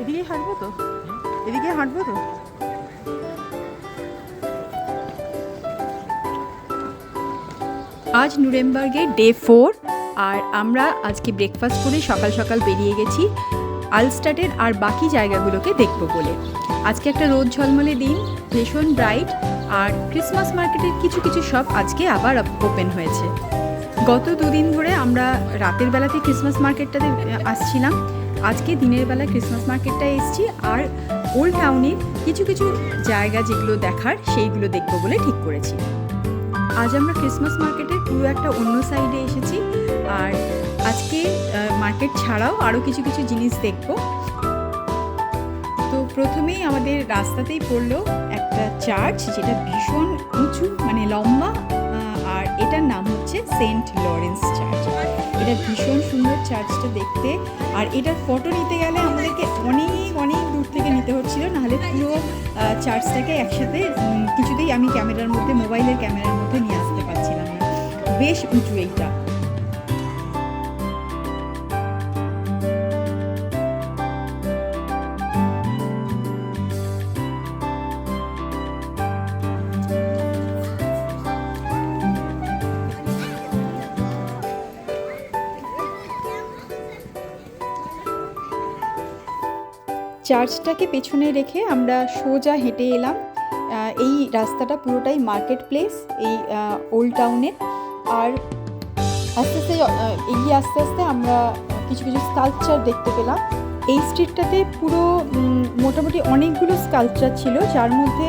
এদিকে হাঁটবো তো, এদিকে হাঁটবো তো। আজ নুরেমবার্গে ডে 4, আর আমরা আজকে ব্রেকফাস্ট করে সকাল সকাল বেরিয়ে গেছি আলস্টাটের আর বাকি জায়গাগুলোকে দেখবো বলে। আজকে একটা রোদ ঝলমলে দিন, ভীষণ ব্রাইট, আর ক্রিসমাস মার্কেটের কিছু কিছু শপ আজকে আবার ওপেন হয়েছে। গত দুদিন ধরে আমরা রাতের বেলাতে ক্রিসমাস মার্কেটটাতে আসছিলাম, আজকে দিনের বেলা ক্রিসমাস মার্কেটটায় এসেছি, আর ওল্ড টাউনের কিছু কিছু জায়গা যেগুলো দেখার সেইগুলো দেখবো বলে ঠিক করেছি। আজ আমরা ক্রিসমাস মার্কেটের পুরো একটা অন্য সাইডে এসেছি, আর আজকে মার্কেট ছাড়াও আরও কিছু কিছু জিনিস দেখব। তো প্রথমেই আমাদের রাস্তাতেই পড়লো একটা চার্চ, যেটা ভীষণ উঁচু, মানে লম্বা, আর এটার নাম হচ্ছে সেন্ট লরেন্স চার্চ। এটা ভীষণ সুন্দর চার্চটা দেখতে, আর এটার ফটো নিতে গেলে আমাদেরকে অনেক অনেক দূর থেকে নিতে হচ্ছিল, নাহলে পুরো চার্চটাকে একসাথে কিছুতেই আমি ক্যামেরার মধ্যে, মোবাইলের ক্যামেরার মধ্যে নিয়ে আসতে পারছিলাম না, বেশ উঁচু এইটা। চার্চটাকে পেছনে রেখে আমরা সোজা হেঁটে এলাম। এই রাস্তাটা পুরোটাই মার্কেট প্লেস এই ওল্ড টাউনে, আর আস্তে আস্তে এগিয়ে আস্তে আস্তে আমরা কিছু কিছু স্কাল্পচার দেখতে পেলাম। এই স্ট্রিটটাতে পুরো মোটামুটি অনেকগুলো স্কাল্পচার ছিল, যার মধ্যে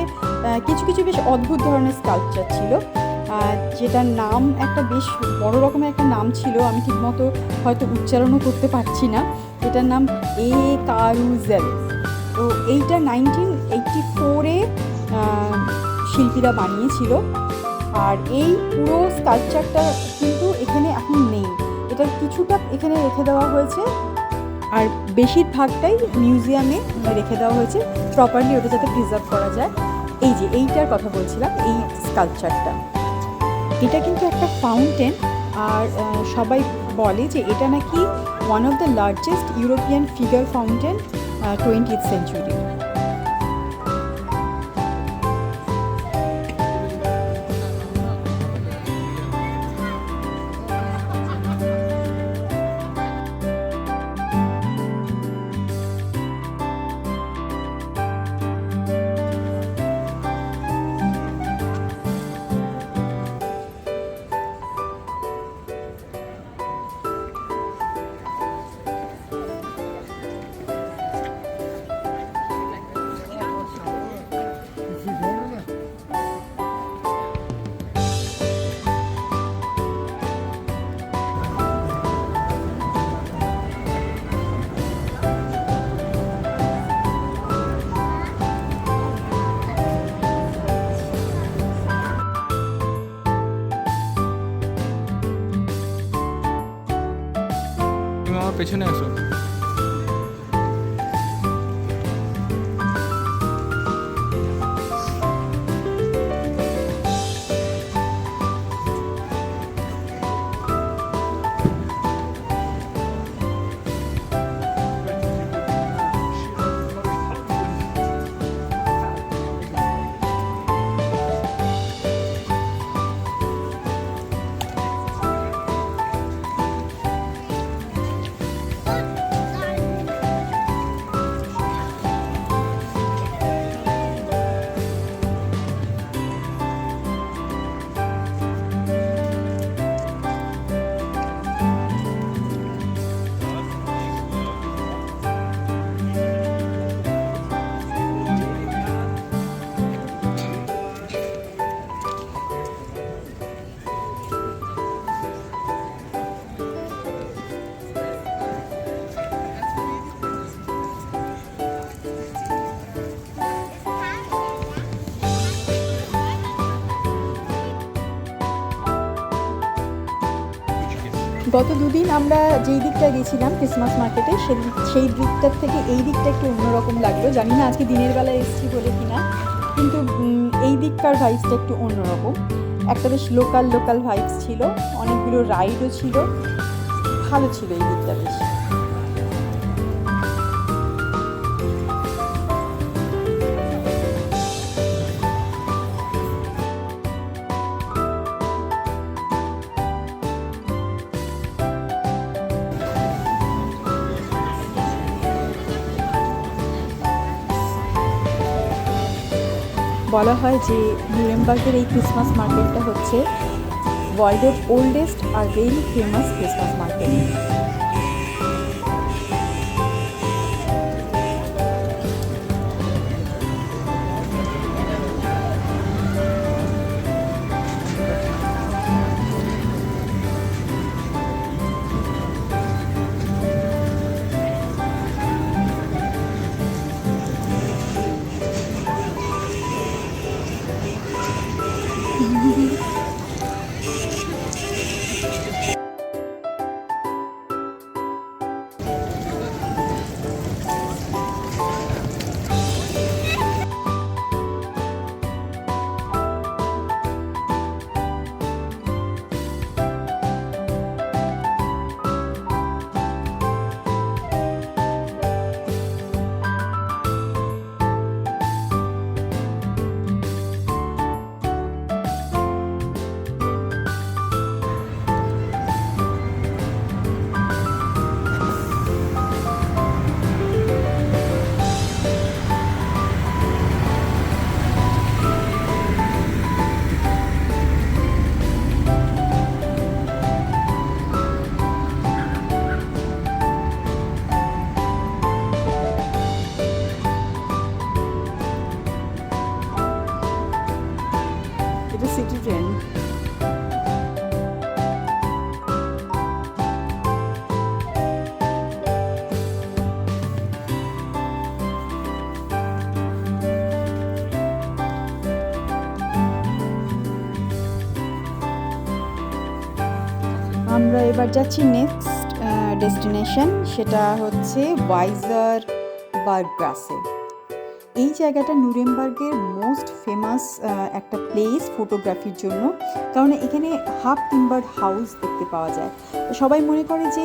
কিছু কিছু বেশ অদ্ভুত ধরনের স্কাল্পচার ছিল, যেটার নাম একটা বেশ বড় রকমের একটা নাম ছিল, আমি ঠিকমতো হয়তো উচ্চারণও করতে পারছি না। এটার নাম এ কারুজেল। তো এইটা 1984-এ শিল্পীরা বানিয়েছিল, আর এই পুরো স্কাল্পচারটা কিন্তু এখানে এখন নেই, এটা কিছুটা এখানে রেখে দেওয়া হয়েছে, আর বেশিরভাগটাই মিউজিয়ামে রেখে দেওয়া হয়েছে প্রপারলি, ওটা যাতে প্রিজার্ভ করা যায়। এই যে এইটার কথা বলছিলাম, এই স্কাল্পচারটা, এটা কিন্তু একটা ফাউন্টেন, আর সবাই বলে যে এটা নাকি one of the largest European figure fountain 20th century. আমার পেছনে আসো। গত দুদিন আমরা যেই দিকটা গেছিলাম ক্রিসমাস মার্কেটে, সেই দিকটার থেকে এই দিকটা একটু অন্যরকম লাগলো। জানি না আজকে দিনের বেলা এসেছি বলে কিনা, কিন্তু এই দিককার ভাইবসটা একটু অন্যরকম, একটা বেশ লোকাল ভাইবস ছিল, অনেকগুলো রাইডও ছিল, ভালো ছিল এই দিকটা বেশ। বলা হয় যে নুরেমবার্গের এই ক্রিসমাস মার্কেটটা হচ্ছে ওয়ার্ল্ডের oldest are very famous Christmas market. এটা সিটি ট্রেন। আমরা এবার যাচ্ছি নেক্সট ডেস্টিনেশন, সেটা হচ্ছে ওয়াইজার বার্গগ্রাসে। এই জায়গাটা নুরেমবার্গের মোস্ট ফেমাস একটা প্লেস ফটোগ্রাফির জন্য, কারণ এখানে হাফ টিম্বার্ড হাউস দেখতে পাওয়া যায়। তো সবাই মনে করে যে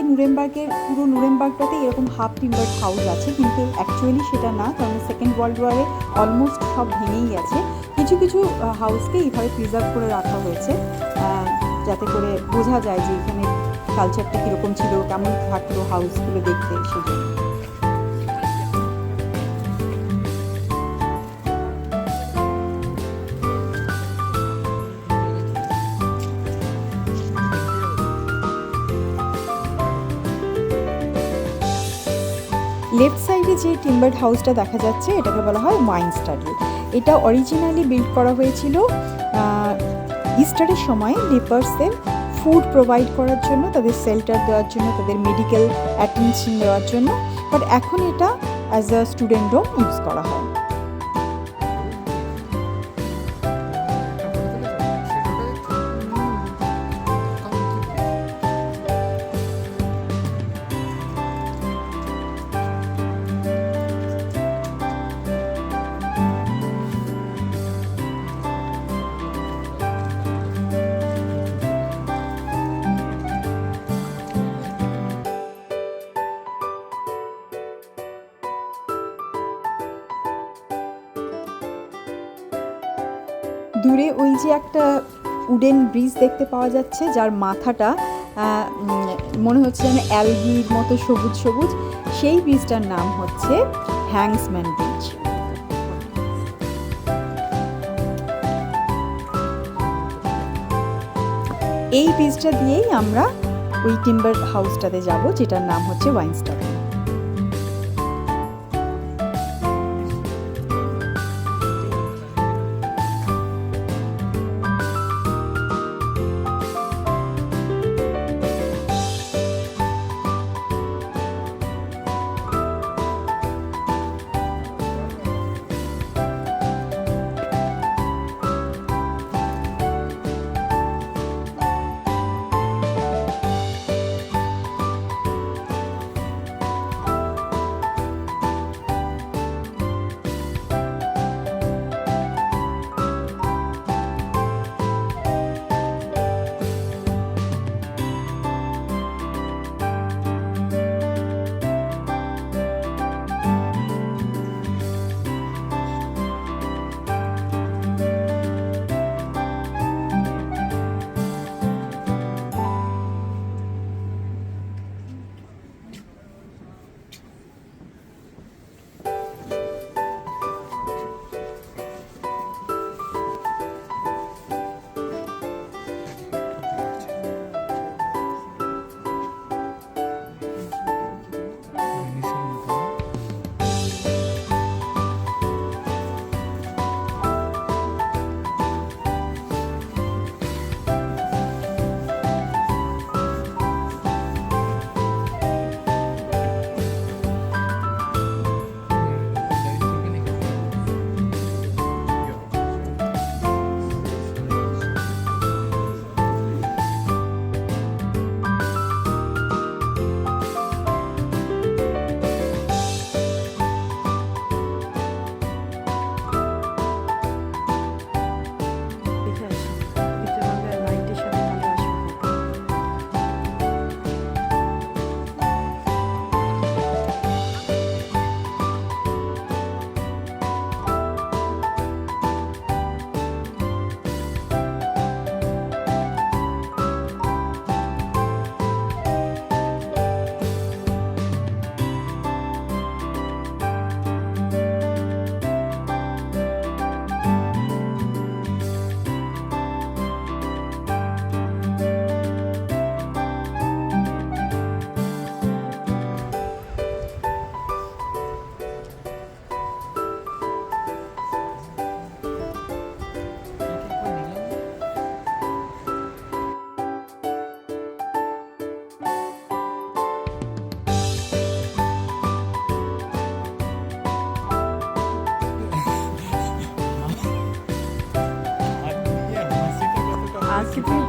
পুরো নুরেমবার্গটাতে এরকম হাফ টিম্বার্ড হাউস আছে, কিন্তু অ্যাকচুয়ালি সেটা না, কারণ সেকেন্ড ওয়ার্ল্ড ওয়ারে অলমোস্ট সব ভেঙেই গেছে। কিছু কিছু হাউসকে এইভাবে প্রিজার্ভ করে রাখা হয়েছে, যাতে করে বোঝা যায় যে এখানে কালচারটা কীরকম ছিল, কেমন থাকতো হাউসগুলো দেখতে, সেজন্য। লেফট সাইডে যে টিম্বার্ড হাউসটা দেখা যাচ্ছে এটাকে বলা হয় ওয়াইন স্টাডি। এটা অরিজিনালি বিল্ড করা হয়েছিল ইস্টারের সময় লেপার্সদের ফুড প্রোভাইড করার জন্য, তাদের শেল্টার দেওয়ার জন্য, তাদের মেডিকেল অ্যাটেনশন দেওয়ার জন্য, বাট এখন এটা as a student home use করা হয়। দূরে ওই যে একটা উডেন ব্রিজ দেখতে পাওয়া যাচ্ছে, যার মাথাটা মনে হচ্ছে যেন অ্যালগির মতো সবুজ সবুজ, সেই ব্রিজটার নাম হচ্ছে হ্যাংসম্যান ব্রিজ। এই ব্রিজটা দিয়েই আমরা ওই টিম্বার হাউসটাতে যাব, যেটার নাম হচ্ছে ওয়াইনস্টাড।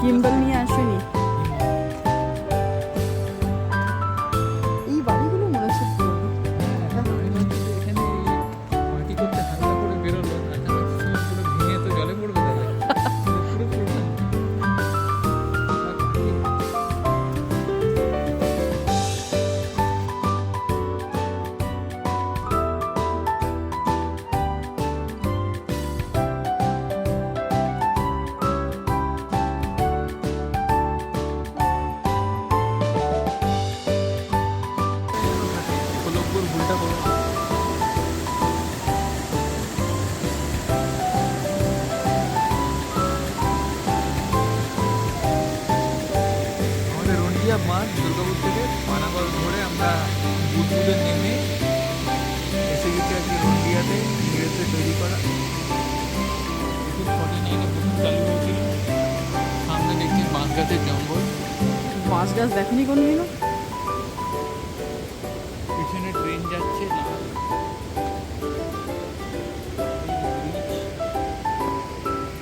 গিম্বল নিয়ে আসেনি। এই বাড়িগুলো মনে হচ্ছে পুরনো। আমি ভাবছি যে এখানে মাটি করতে হালকা করে বেরোলো আর পুরো ভেঙে তো জলে পড়বে তাহলে পুরো পুরো গোলকগুল ভুলটা করো। আমাদের রন্ডিয়া মাঠ দুর্গাপুর থেকে পানাগড় ধরে আমরা বুটবুটে নেমে এসে গেছি আজকে রন্ডিয়াতে ইংরেজদের তৈরি করা 1949 প্রথম চালু হয়েছিল। সামনে দেখছি বাঁশ গাছের জঙ্গল, বাঁশ গাছ দেখেনি কোনোদিনও? পিছনে ট্রেন যাচ্ছে লাল।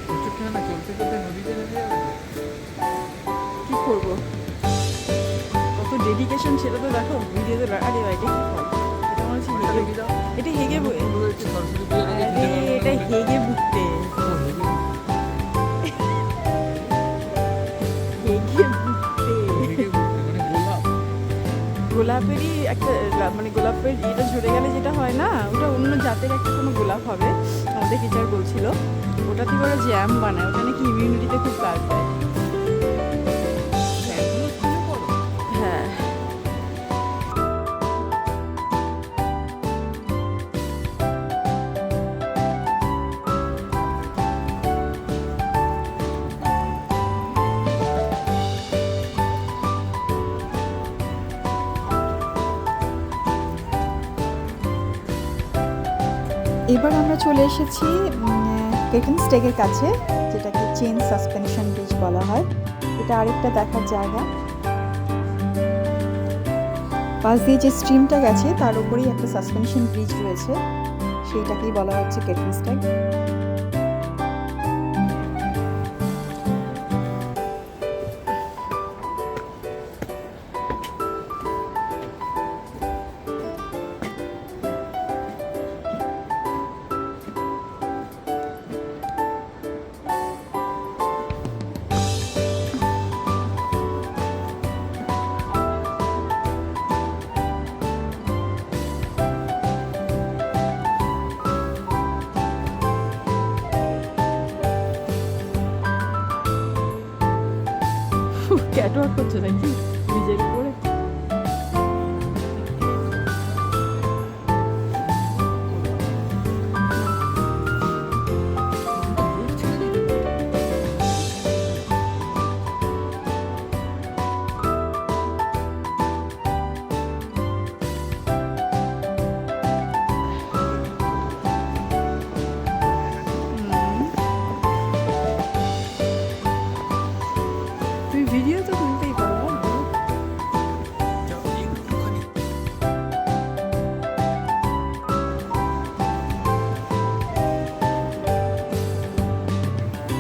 প্রচুর ঠান্ডা, চলতে চলতে নদীতে নেমে যাবে তো। কি করবো, কত ডেডিকেশন সেটা তো দেখো ভিডিওতে। আরে ভাই, এটা কি ফল? এটা মনে হচ্ছে ওটা হেগে। রেখে দাও। এটা হেগে বই। পুরো হচ্ছে সরস্বতী পুজো থেকে আরে খেতে পারবো না। এটা হেগে বুকতে। ও, হেগে। হেগে বুকতে। হেগে বলতে মানে গোলাপ। গোলাপেরই একটা মানে গোলাপের এটা ঝরে গেলে যেটা হয় না, ওটা অন্য জাতের একটা কোনো গোলাপ হবে, আমাদের টিচার বলছিল। ওটা থেকে ওরা জ্যাম বানায়, ওটা নাকি ইমিউনিটিতে খুব কাজ দেয়। এগুলো পুজো করো? হ্যাঁ। এবার আমরা চলে এসেছি কেটন স্টেকের কাছে, যেটাকে চেন সাসপেনশন ব্রিজ বলা হয়। এটা আরেকটা দেখার জায়গা। পাশ দিয়ে যে স্ট্রিমটা গেছে তার উপরেই একটা সাসপেনশন ব্রিজ রয়েছে, সেইটাকেই বলা হচ্ছে কেটন স্টেক। ক্যাটওয়াক করছে নাকি ব্রিজের উপরে? তুমি ভিডিও তো তুলতেই পারো না?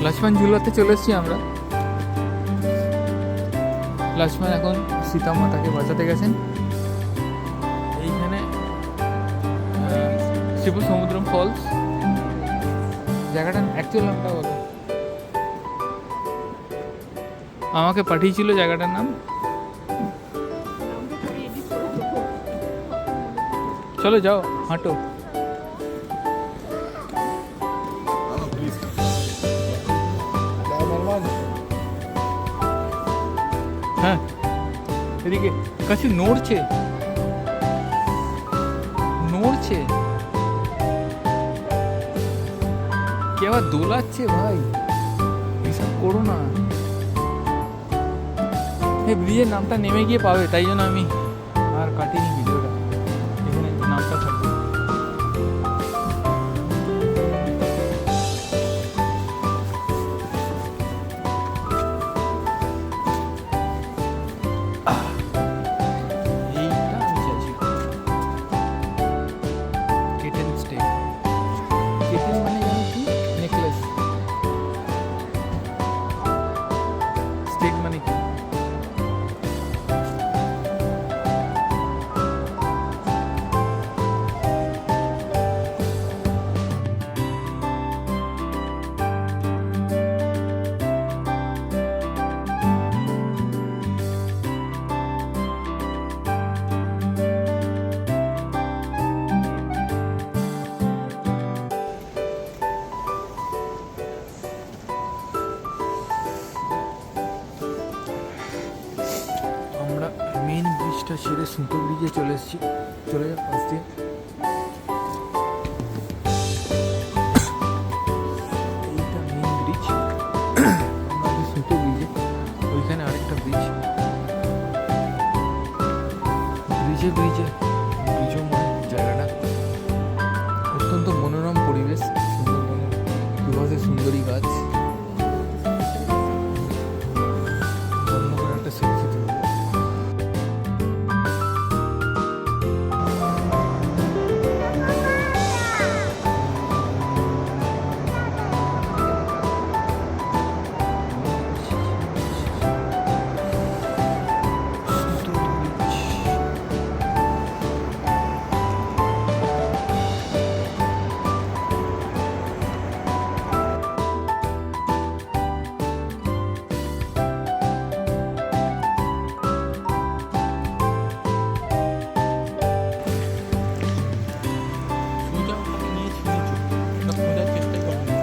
লক্ষ্মণ ঝুলাতে চলে এসেছি আমরা। লক্ষ্মণ এখন সীতা মাতাকে বাঁচাতে গেছেন। এইখানে শিব সমুদ্রম ফলস, জায়গাটার অ্যাকচুয়াল নামটা বলো। আমাকে পাঠিয়েছিল জায়গাটার নাম। চলো যাও, হাঁটো। হ্যাঁ, এদিকে কাছে নড়ছে নড়ছে, কে আবার দোলাচ্ছে ভাই, এসব করো না। এই ব্রিজের নামটা নেমে গিয়ে পাবে, তাই জন্য আমি আর কাটিনি ভিডিওটা, এখানে নামটা থাকবে। এইটা আমি চাইছি কেটেন স্টেক। কেটেন মানে জানো কি? নেকলেস। সেরে সুতো ব্রিজে চলে এসেছি। চলে যাও পাশ দিয়ে। এইটা মেন ব্রিজ, আমরা আছি সুতো ব্রিজে। ওইখানে আরেকটা ব্রিজ, ব্রিজময় জায়গাটা। অত্যন্ত মনোরম পরিবেশ, সুন্দরবনের দুপাশে সুন্দরী গাছ। বন্ধ করে একটা সেলফি তুলব। সোজা ওটাকে নিয়ে ছিঁড়েছো, ওটা খোঁজার চেষ্টা করো না।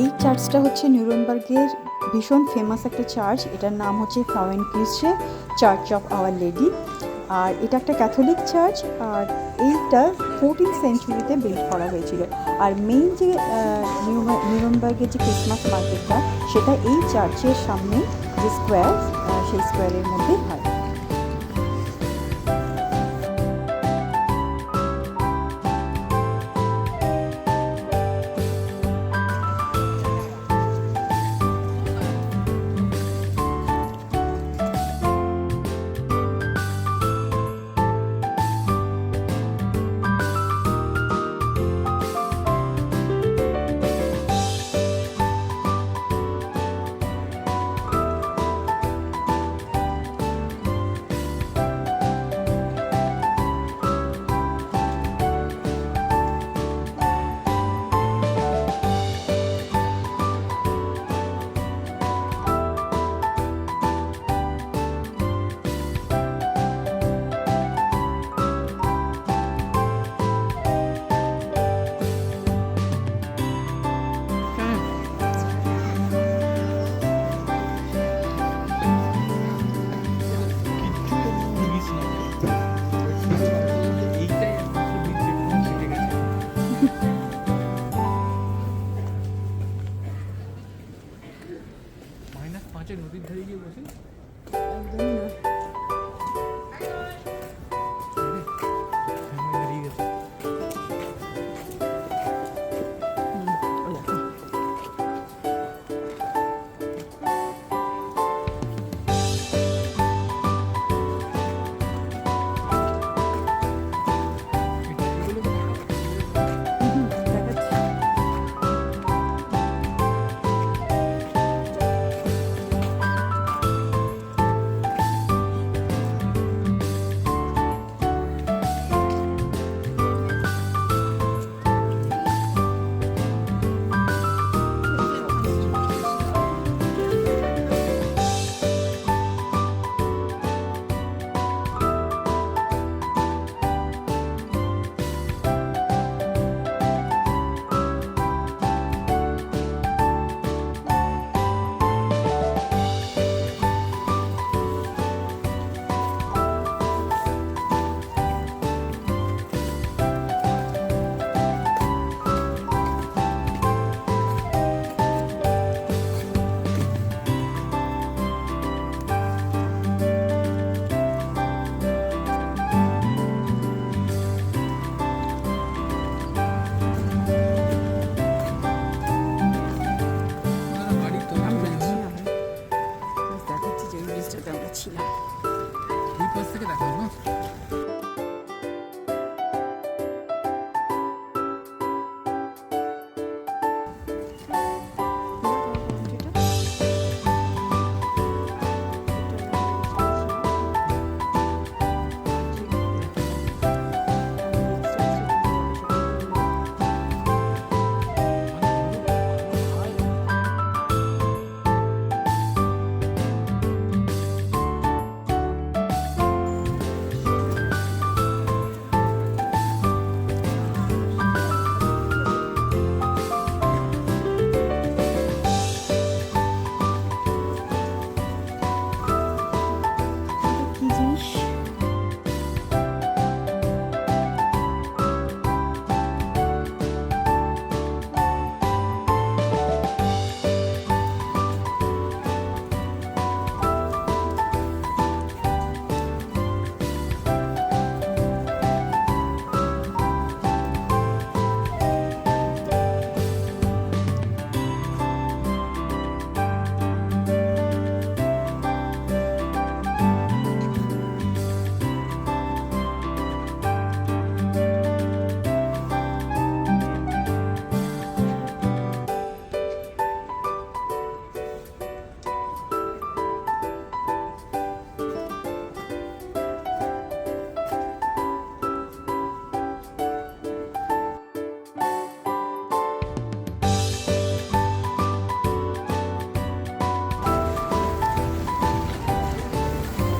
এই চার্চটা হচ্ছে নিউরেমবার্গের ভীষণ ফেমাস একটা চার্চ। এটার নাম হচ্ছে ফ্রাউয়েনক্রিস্টে চার্চ অফ আওয়ার লেডি। আর এটা একটা ক্যাথলিক চার্চ, আর এইটা 14th সেঞ্চুরিতে বিল্ড করা হয়েছিল। আর মেইন যে নিউরেমবার্গের যে ক্রিসমাস মার্কেটটা, সেটা এই চার্চের সামনে যে স্কোয়ার, সেই স্কোয়ারের মধ্যে হয়। -5 নদীর ধারে গিয়ে বসে দাঁড়িয়ে গেছে।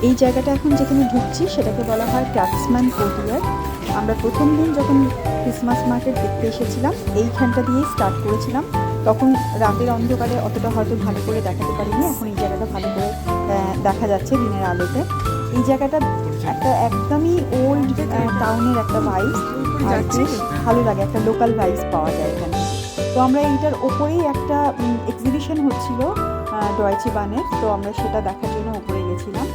এই জায়গাটা এখন যেখানে ঢুকছি সেটাকে বলা হয় ক্রাফটসম্যান কোর্টিয়ার। আমরা প্রথম দিন যখন ক্রিসমাস মার্কেট দেখতে এসেছিলাম এইখানটা দিয়েই স্টার্ট করেছিলাম। তখন রাতের অন্ধকারে অতটা হয়তো ভালো করে দেখাতে পারিনি, এখন এই জায়গাটা ভালো করে দেখা যাচ্ছে দিনের আলোতে। এই জায়গাটা একটা একদমই ওল্ড টাউনের একটা ভাইবস, আর বেশ ভালো লাগে, একটা লোকাল ভাইবস পাওয়া যায় এখানে। তো আমরা এইটার ওপরেই একটা এক্সিবিশন হচ্ছিল ডয়েচে বানের, তো আমরা সেটা দেখার জন্য ওপরে গেছিলাম।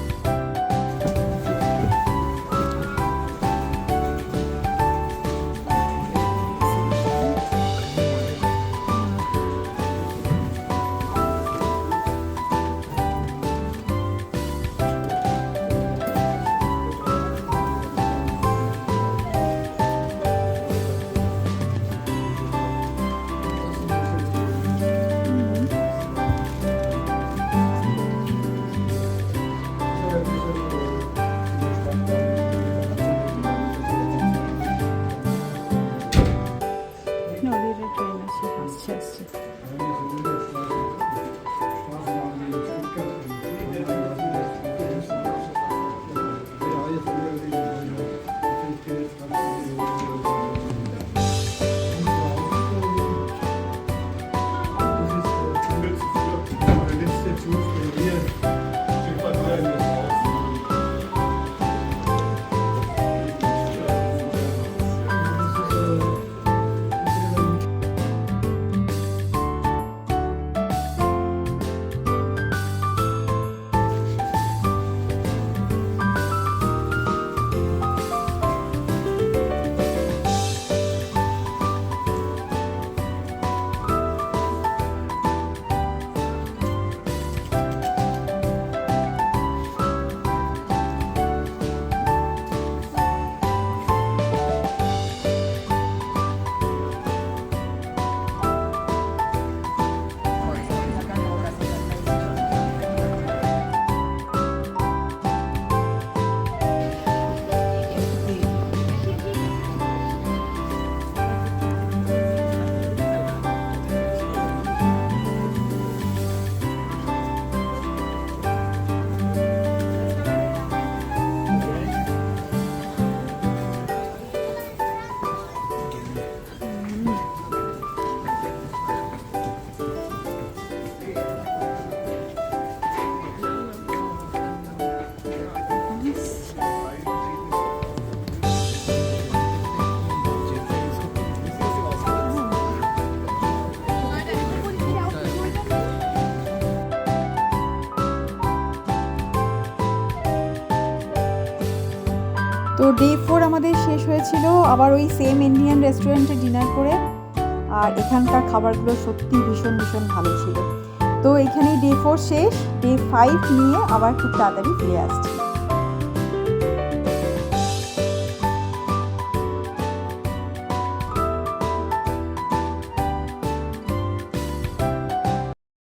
ট্রেন আছে, আসছে আসছে। তো ডে 4 আমাদের শেষ হয়েছিল আবার ওই সেম ইন্ডিয়ান রেস্টুরেন্টে ডিনার করে, আর এখানকার খাবারগুলো সত্যি ভীষণ ভীষণ ভালো ছিল। তো এখানেই ডে 4 শেষ, ডে 5 নিয়ে আবার খুব তাড়াতাড়ি ফিরে আসছি।